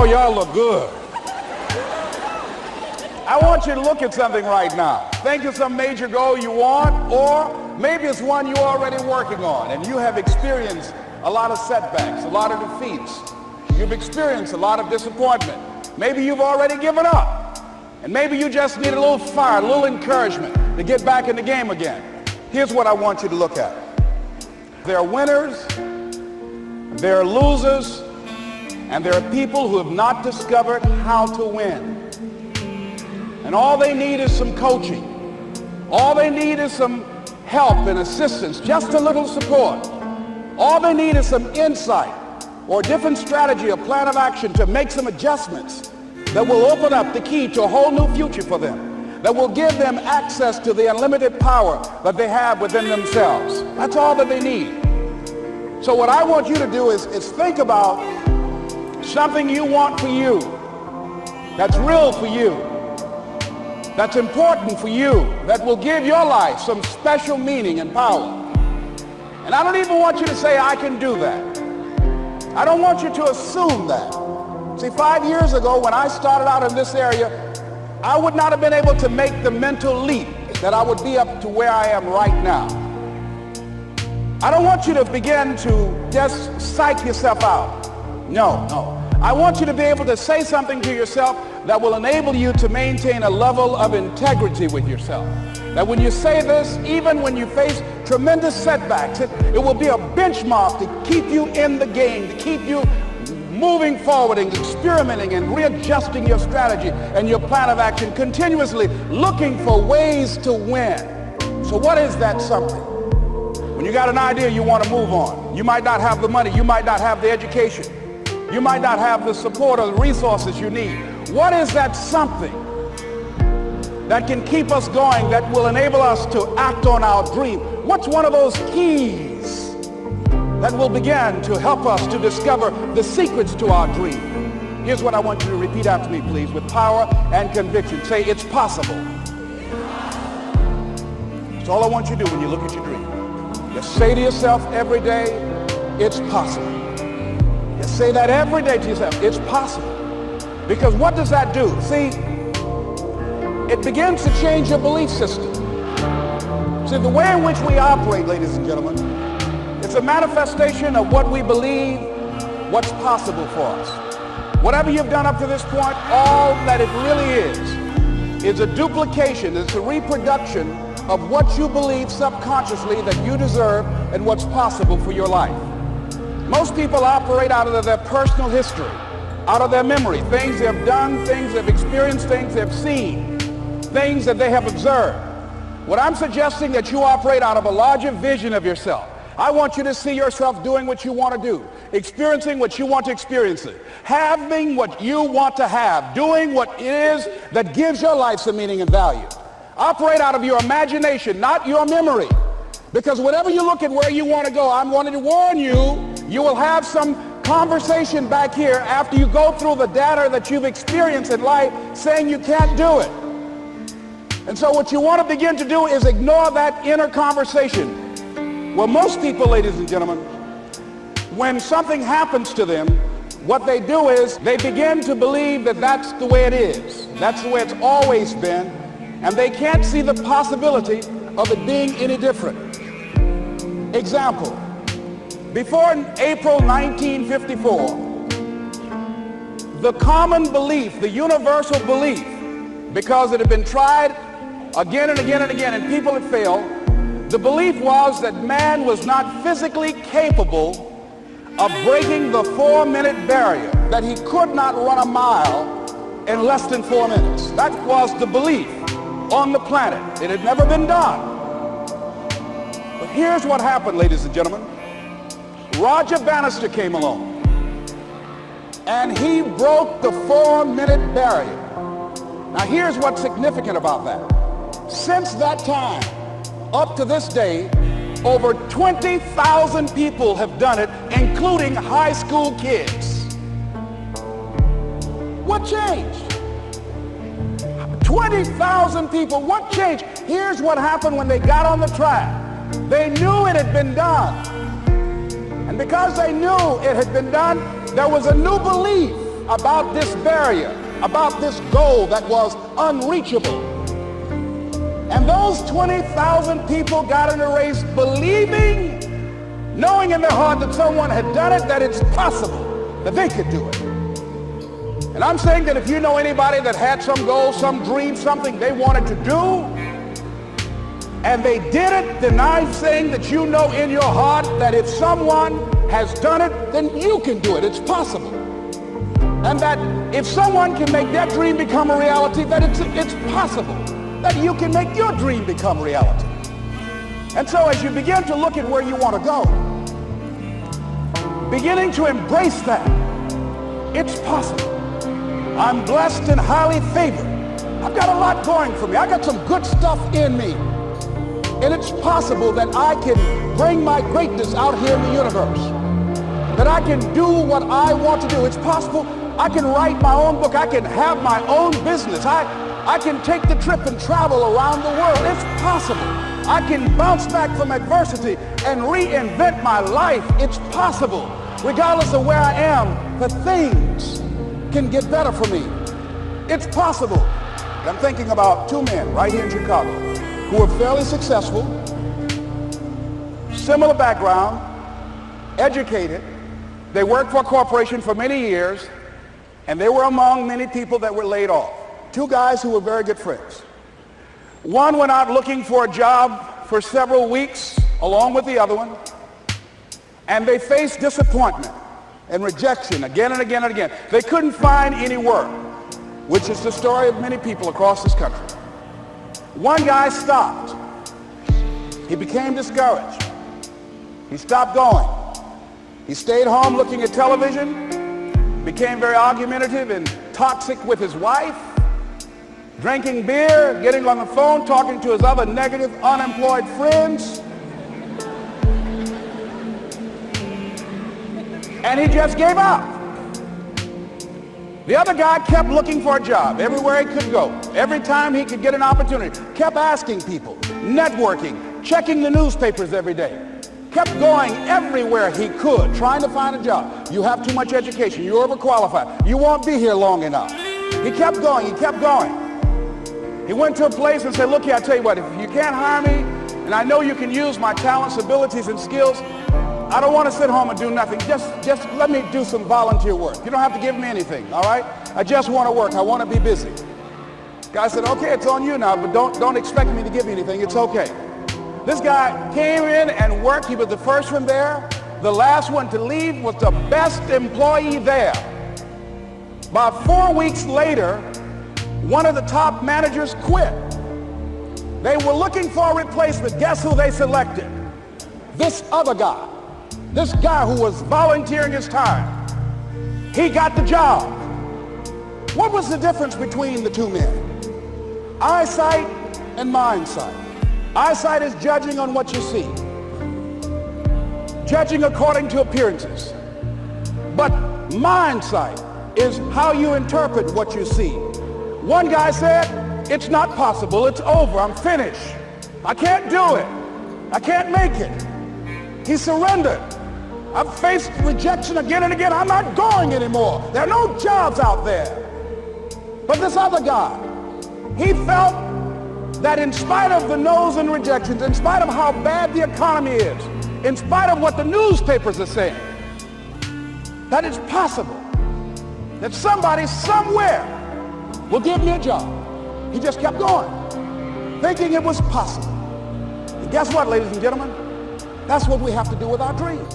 Oh, y'all look good. I want you to look at something right now. Think of some major goal you want, or maybe it's one you're already working on and you have experienced a lot of setbacks, a lot of defeats. You've experienced a lot of disappointment. Maybe you've already given up. And maybe you just need a little fire, a little encouragement to get back in the game again. Here's what I want you to look at. There are winners, there are losers, and there are people who have not discovered how to win. And all they need is some coaching. All they need is some help and assistance, just a little support. All they need is some insight or a different strategy, a plan of action to make some adjustments that will open up the key to a whole new future for them, that will give them access to the unlimited power that they have within themselves. That's all that they need. So what I want you to do is think about something you want for you, that's real for you, that's important for you, that will give your life some special meaning and power. And I don't even want you to say, I can do that. I don't want you to assume that. See, 5 years ago when I started out in this area, I would not have been able to make the mental leap that I would be up to where I am right now. I don't want you to begin to just psych yourself out. No. I want you to be able to say something to yourself that will enable you to maintain a level of integrity with yourself. That when you say this, even when you face tremendous setbacks, it will be a benchmark to keep you in the game, to keep you moving forward and experimenting and readjusting your strategy and your plan of action, continuously looking for ways to win. So what is that something? When you got an idea you want to move on, you might not have the money, you might not have the education, you might not have the support or the resources you need. What is that something that can keep us going, that will enable us to act on our dream? What's one of those keys that will begin to help us to discover the secrets to our dream? Here's what I want you to repeat after me, please, with power and conviction. Say, it's possible. That's all I want you to do when you look at your dream. Just say to yourself every day, it's possible. Just say that every day to yourself, it's possible. Because what does that do? See, it begins to change your belief system. See, the way in which we operate, ladies and gentlemen, it's a manifestation of what we believe, what's possible for us. Whatever you've done up to this point, all that it really is a duplication, it's a reproduction of what you believe subconsciously that you deserve and what's possible for your life. Most people operate out of their personal history, out of their memory, things they have done, things they've experienced, things they've seen, things that they have observed. What I'm suggesting that you operate out of a larger vision of yourself. I want you to see yourself doing what you want to do, experiencing what you want to experience, having what you want to have, doing what it is that gives your life some meaning and value. Operate out of your imagination, not your memory. Because whenever you look at where you want to go, I'm wanting to warn you, you will have some conversation back here after you go through the data that you've experienced in life saying you can't do it. And so what you want to begin to do is ignore that inner conversation. Well, most people, ladies and gentlemen, when something happens to them, what they do is they begin to believe that that's the way it is. That's the way it's always been. And they can't see the possibility of it being any different. Example, before April 1954, the common belief, the universal belief, because it had been tried again and again and again and people had failed, the belief was that man was not physically capable of breaking the 4-minute barrier, that he could not run a mile in less than 4 minutes. That was the belief on the planet. It had never been done. But here's what happened, ladies and gentlemen. Roger Bannister came along and he broke the 4-minute barrier. Now here's what's significant about that. Since that time, up to this day, over 20,000 people have done it, including high school kids. What changed? 20,000 people, what changed? Here's what happened when they got on the track. They knew it had been done. And because they knew it had been done, there was a new belief about this barrier, about this goal that was unreachable. And those 20,000 people got in a race believing, knowing in their heart that someone had done it, that it's possible, that they could do it. And I'm saying that if you know anybody that had some goal, some dream, something they wanted to do, and they did it, then I'm saying that you know in your heart that if someone has done it, then you can do it. It's possible. And that if someone can make their dream become a reality, that it's possible that you can make your dream become reality. And so as you begin to look at where you want to go, beginning to embrace that, it's possible. I'm blessed and highly favored. I've got a lot going for me. I got some good stuff in me. And it's possible that I can bring my greatness out here in the universe. That I can do what I want to do. It's possible I can write my own book. I can have my own business. I can take the trip and travel around the world. It's possible. I can bounce back from adversity and reinvent my life. It's possible. Regardless of where I am, the things can get better for me. It's possible. I'm thinking about two men right here in Chicago who are fairly successful, similar background, educated. They worked for a corporation for many years, and they were among many people that were laid off. Two guys who were very good friends. One went out looking for a job for several weeks along with the other one, and they faced disappointment and rejection again and again and again. They couldn't find any work, which is the story of many people across this country. One guy stopped. He became discouraged. He stopped going. He stayed home looking at television, became very argumentative and toxic with his wife, drinking beer, getting on the phone, talking to his other negative, unemployed friends. And he just gave up. The other guy kept looking for a job everywhere he could go. Every time he could get an opportunity, kept asking people, networking, checking the newspapers every day. Kept going everywhere he could, trying to find a job. You have too much education. You're overqualified. You won't be here long enough. He kept going. He kept going. He went to a place and said, look here, I tell you what, if you can't hire me, and I know you can use my talents, abilities, and skills, I don't want to sit home and do nothing. Just let me do some volunteer work. You don't have to give me anything, all right? I just want to work. I want to be busy. Guy said, okay, it's on you now, but don't expect me to give you anything. It's okay. This guy came in and worked. He was the first one there. The last one to leave was the best employee there. About 4 weeks later, one of the top managers quit. They were looking for a replacement. Guess who they selected? This other guy. This guy who was volunteering his time. He got the job. What was the difference between the two men? Eyesight and mindsight. Eyesight is judging on what you see. Judging according to appearances. But mindsight is how you interpret what you see. One guy said, it's not possible. It's over. I'm finished. I can't do it. I can't make it. He surrendered. I've faced rejection again and again. I'm not going anymore. There are no jobs out there. But this other guy, he felt that in spite of the no's and rejections, in spite of how bad the economy is, in spite of what the newspapers are saying, that it's possible that somebody somewhere will give me a job. He just kept going, thinking it was possible. And guess what, ladies and gentlemen? That's what we have to do with our dreams.